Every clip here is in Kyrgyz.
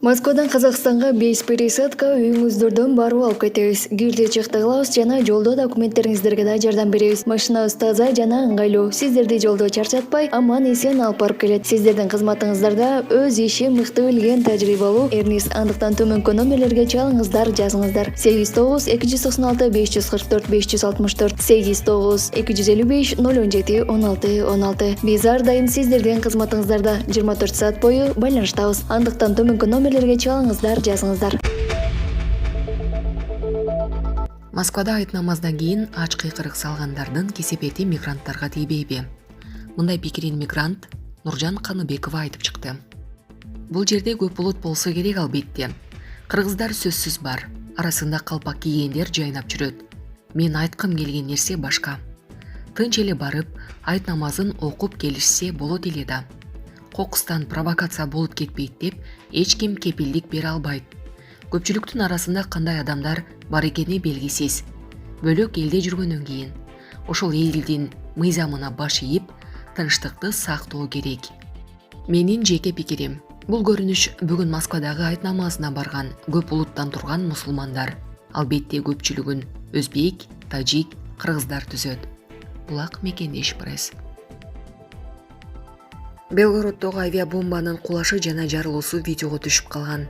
Москвадан Казакстанга 5 пересадка үйүңүздөрдөн барып алып кетебиз. Кирди чыкты кылабыз жана жолдо документтериңиздерге да жардам беребиз. Машинабыз таза жана ыңгайлуу. Сиздерди жолдо чарчатпай, аман эсен алып барып келет. Сиздердин кызматыңыздарда өз иши мыкты билген тажрыйбалуу Эрнис. Андыктан төмөнкү номерлерге чалыңыздар, жазыңыздар. 89 296 544 564 89 255 017 16 16. Биз ар дайым сиздердин кызматыңыздарда 24 саат бою байланыштабыз. Андыктан төмөнкү номерлерге чалыңыздар, жазыңыздар. Москвада айт намаздан кийин ач кыйкырык салгандардын кесепети мигранттарга тийбейби? Мындай пикирин мигрант Нуржан Каныбекова айтып чыкты. Бул жерде көп булут болсо керек албетте. Кыргыздар сөзсүз бар. Арасында калпак кийгендер жайнап жүрөт. Мен айткым келген нерсе башка. Тынч эле барып, айт намазын окуп келишсе болот эле да. Кокустан провокация болуп кетпейт деп эч ким кепилдик бере албайт. Көпчүлүктүн арасында кандай адамдар бар экени белгисиз. Бөлөк элде жүргөндөн кийин ошол элдин мыйзамына баш ийип, тынчтыкты сактоо керек. Менин жеке пикирим, бул көрүнүш бүгүн Москвадагы айт намазына барган көп улуттан турган мусулмандар, албетте көпчүлүгүн өзбек, тажик, кыргыздар түзөт. Булак Мекендеш пресс. Белгороддогу авиабомбанын кулашы жана жарылуусу видеого түшүп калган.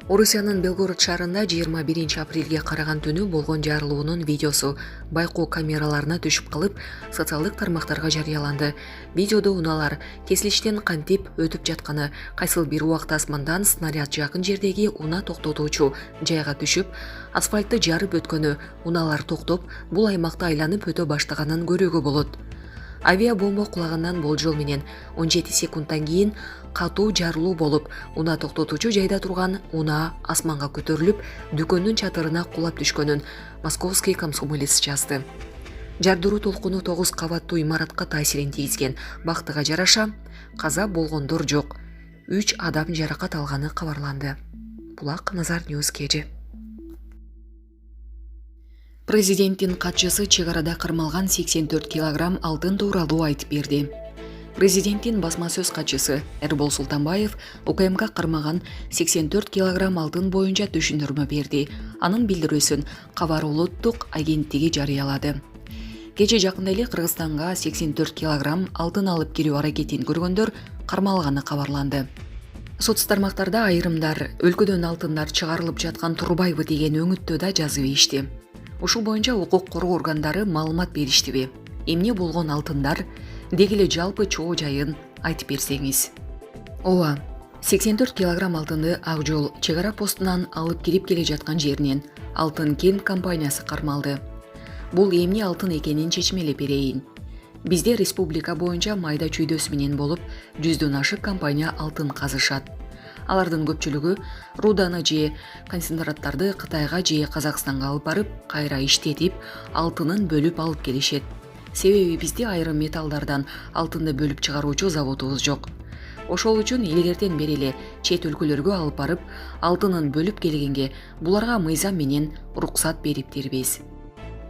Орусиянын Белгород шаарында 21 апрелге караган түнү болгон жарылуунун видеосу байкоо камераларына түшүп калып, социалдык тармактарга жарыяланды. Видеодо унаалар кесилиштен кантип өтүп жатканы, кайсыл бир убакта асмандан снаряд жакын жердеги унаа токтотуучу жайга түшүп, асфальтты жарып өткөнү, унаалар токтоп, бул аймакты айланып өтө баштаганын көрүүгө болот. Авиабомба кулагандан болжол менен 17 секундтан кийин катуу жарылуу болуп, унаа токтотуучу жайда турган унаа асманга көтөрүлүп, дүкөндүн чатырына кулап түшкөнүн Московский комсомолец жазды. Жардыруу толкуну 9 кабаттуу имаратка таасирин тийгизген. Бактыга жараша каза болгондор жок. 3 адам жаракат алганы кабарланды. Булак Назар Ньюс кежи. Президенттин катчысы чек арада кармалган 84 килограмм алтын тууралуу айтып берди. Президенттин басма сөз катчысы Эрбол Султанбаев УКМК кармаган 84 килограмм алтын боюнча түшүндүрмө берди. Анын билдирүүсүн Кабар улуттук агенттиги жарыялады. Кече жакында эле Кыргызстанга 84 килограмм алтын алып кирүү аракетин көргөндөр кармалганы кабарланды. Соц тармактарда айрымдар өлкөдөн алтындар чыгарылып жаткан турбайбы деген өңүттү да жазып ийишти. Ушул боюнча укук коргоо органдары маалымат бериштиби? Эмне болгон алтындар? Деги эле жалпы чоо жайын айтып берсеңиз. Ооба, 84 килограмм алтынды Ак Жол чек ара постунан алып кирип келе жаткан жеринен Алтын Кен компаниясы кармалды. Бул эмне алтын экенин чечмелеп берейин. Бизде республика боюнча майда чүйдөсү менен болуп, 100дөн ашык компания алтын казышат. Алардын көпчүлүгү руданы же концентраттарды Кытайга же Казакстанга алып барып, кайра иштетип, алтынын бөлүп алып келишет. Себеби бизде айрым металлдардан алтынды бөлүп чыгаруучу заводубуз жок. Ошол үчүн илгертен бери эле чет өлкөлөргө алып барып, алтынын бөлүп келгенге буларга мыйзам менен уруксат бериптербиз.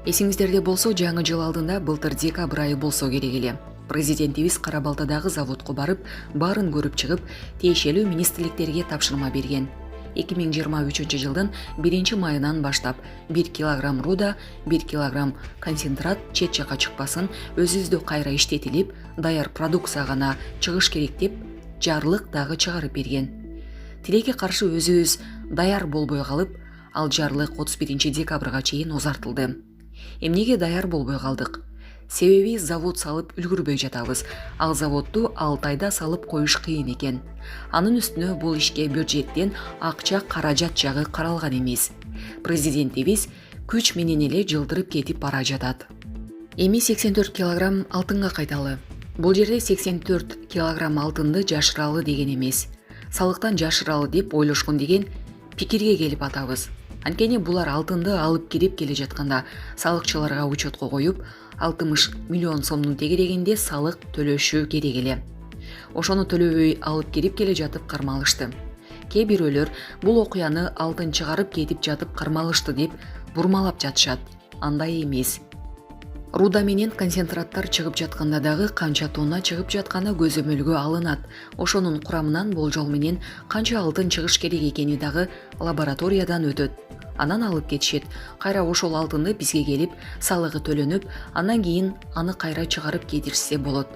Эсиңиздерде болсо, жаңы жыл алдында былтыр декабрь айы болсо керек эле. Президентибиз Кара Балтадагы заводко барып, баарын көрүп чыгып, тиешелүү министрликтерге тапшырма берген. 2023 жылдын 1 майынан баштап 1 килограмм руда, 1 килограмм концентрат чет жака чыкпасын, өзүбүздө кайра иштетилип, даяр продукция гана чыгыш керек деп жарлык дагы чыгарып берген. Тилекке каршы өзүбүз даяр болбой калып, ал жарлык 31 декабрга чейин узартылды. Эмнеге даяр болбой калдык? Себеби завод салып үлгүрбөй жатабыз. Ал заводду 6 айда салып коюш кыйын экен. Анын үстүнө бул ишке бюджеттен акча каражат жагы каралган эмес. Президентибиз күч менен эле жылдырып кетип бара жатат. Эми 84 килограмм алтынга кайталы. Бул жерде 84 килограмм алтынды жашыралы деген эмес. Салыктан жашыралы деп ойлошкон деген пикирге келип атабыз. Анткени булар алтынды алып кирип келе жатканда салыкчыларга учетко коюп, 60 миллион сомдун тегерегинде салык төлөшү керек эле. Ошону төлөбөй алып кирип келе жатып кармалышты. Кээ бирөөлөр бул окуяны алтын чыгарып кетип жатып кармалышты деп бурмалап жатышат. Андай эмес. Руда менен концентраттар чыгып жатканда дагы канча тонна чыгып жатканы көзөмөлгө алынат. Ошонун курамынан болжол менен канча алтын чыгыш керек экени дагы лабораториядан өтөт. Анан алып кетишет. Кайра ошол алтынды бизге келип, салыгы төлөнүп, андан кийин аны кайра чыгарып кетирсе болот.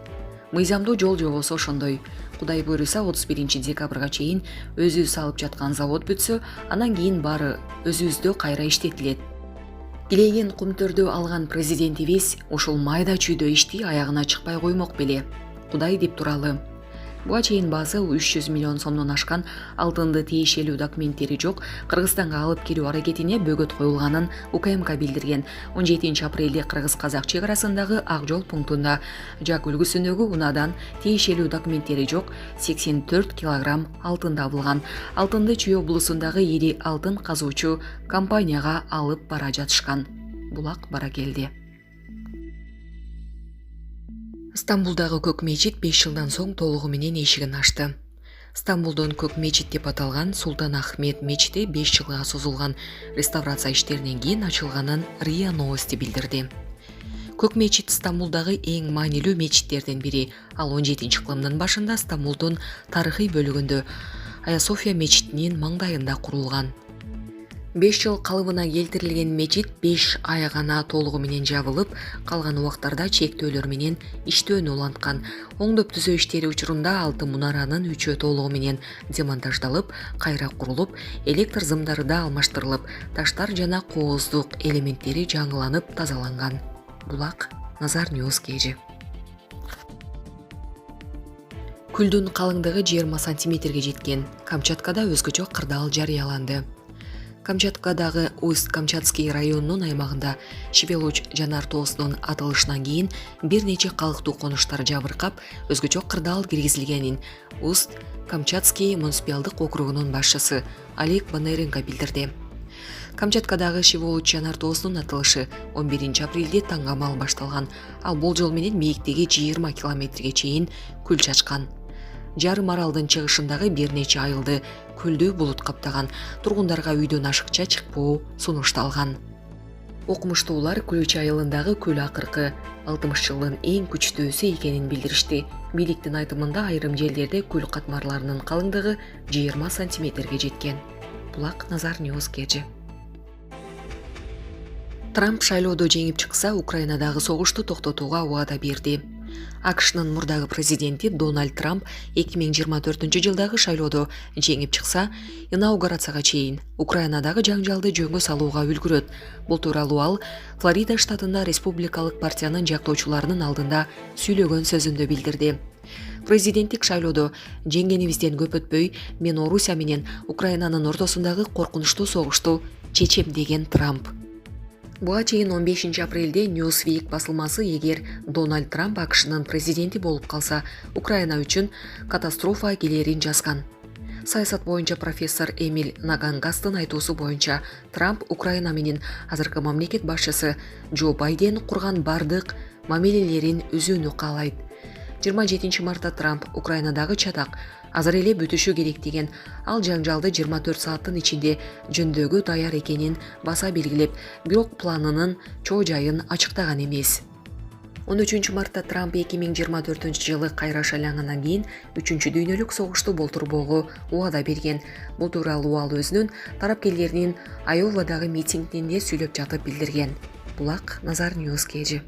Мыйзамдуу жол жобосу ошондой. Кудай буйруса 31 декабрга чейин өзүбүз алып жаткан завод бүтсө, андан кийин баары өзүбүздө кайра иштетилет. Илеген кумтөрдү алган президентибиз ушул майда чүйдө ишти аягына чыкпай коймок беле. Кудай деп туралы. Буга чейин баасы 300 миллион сомдон ашкан алтынды тиешелүү документтери жок Кыргызстанга алып келүү аракетине бөгөт коюлганын УКМК билдирген. 17 апрелде кыргыз-казак чек арасындагы Ак жол пунктунда Жак үлгүсүндөгү унадан тиешелүү документтери жок 84 килограмм алтын табылган. Алтынды Чүй облусундагы ири алтын казуучу компанияга алып бара жатышкан. Булак Баракелди. Стамбулдагы Көк мечит 5 жылдан соң толугу менен эшигин ачты. Стамбулдун Көк мечит деп аталган Султан Ахмед мечити 5 жылга созулган реставрация иштеринен кийин ачылганын РИА Новости билдирди. Көк мечит Стамбулдагы эң маанилүү мечиттердин бири. Ал 17-кылымдын башында Стамбулдун тарыхый бөлүгүндө Ая София мечитинин маңдайында курулган. 5 жыл калыбына келтирилген мечит 5 ай гана толугу менен жабылып, калган убактарда чектөөлөр менен иштөөнү уланткан. Оңдоп түзөө иштери учурунда алтын мунаранын 3-өө толугу менен демонтаждалып, кайра курулуп, электр зымдары да алмаштырылып, таштар жана кооздук элементтери жаңыланып тазаланган. Булак Назар Ньюс KG. Күлдүн калыңдыгы 20 сантиметрге жеткен. Камчаткада өзгөчө кырдаал жарыяланды. Камчаткадагы Усть-Камчатский районунун аймагында Шевелуч жанар тоосунун атылышынан кийин бир нече калктуу конуштар жабыркап, өзгөчө кырдаал киргизилгенин Усть-Камчатский муниципалдык округунун башчысы Олег Бондаренко билдирди. Камчаткадагы Шевелуч жанар тоосунун атылышы 11 апрелде таңгамал башталган. Ал болжол менен бийиктиги 20 километрге чейин күл чачкан. Жарым аралдын чыгышындагы бир нече айылды күлдүү булут каптаган. Тургундарга үйдөн ашыкча чыкпоо сунушталган. Окумуштуулар Күлүч айылындагы күл акыркы 60 жылдын эң күчтүүсү экенин билдиришти. Бийликтин айтымында айрым жерлерде күл катмарларынын калыңдыгы 20 сантиметрге жеткен. Булак Назар Ньюс KG. Трамп шайлоодо жеңип чыкса, Украинадагы согушту токтотууга убада берди. АКШнын мурдагы президенти Дональд Трамп 2024-жылдагы шайлоодо жеңип чыкса, инаугурацияга чейин Украинадагы жаңжалды жөнгө салууга үлгүрөт. Бул тууралуу ал Флорида штатында республикалык партиянын жактоочуларынын алдында сүйлөгөн сөзүндө билдирди. Президенттик шайлоодо жеңгенибизден көп өтпөй, мен Орусия менен Украинанын ортосундагы коркунучтуу согушту чечем деген Трамп. Буга чейин 15 апрелде Newsweek басылмасы эгер Дональд Трамп АКШнын президенти болуп калса, Украина үчүн катастрофа келерин жазган. Саясат боюнча профессор Эмиль Нагангастын айтуусу боюнча, Трамп Украина менен азыркы мамлекет башчысы Джо Байден курган бардык мамилелерин үзүүнү каалайт. 27 мартта Трамп Украинадагы чатак азыр эле бүтүшү керек деген, ал жаңжалды 24 сааттын ичинде жөндөгө даяр экенин баса белгилеп, бирок планынын чоо жайын ачыктаган эмес. 13 мартта Трамп 2024-жылы кайра шайлангандан кийин 3-дүйнөлүк согушту болтурбоого убада берген. Бул тууралуу ал өзүнүн тарапкерлеринин Айовадагы митингинде сүйлөп жатып билдирген. Булак Назар Ньюс KG.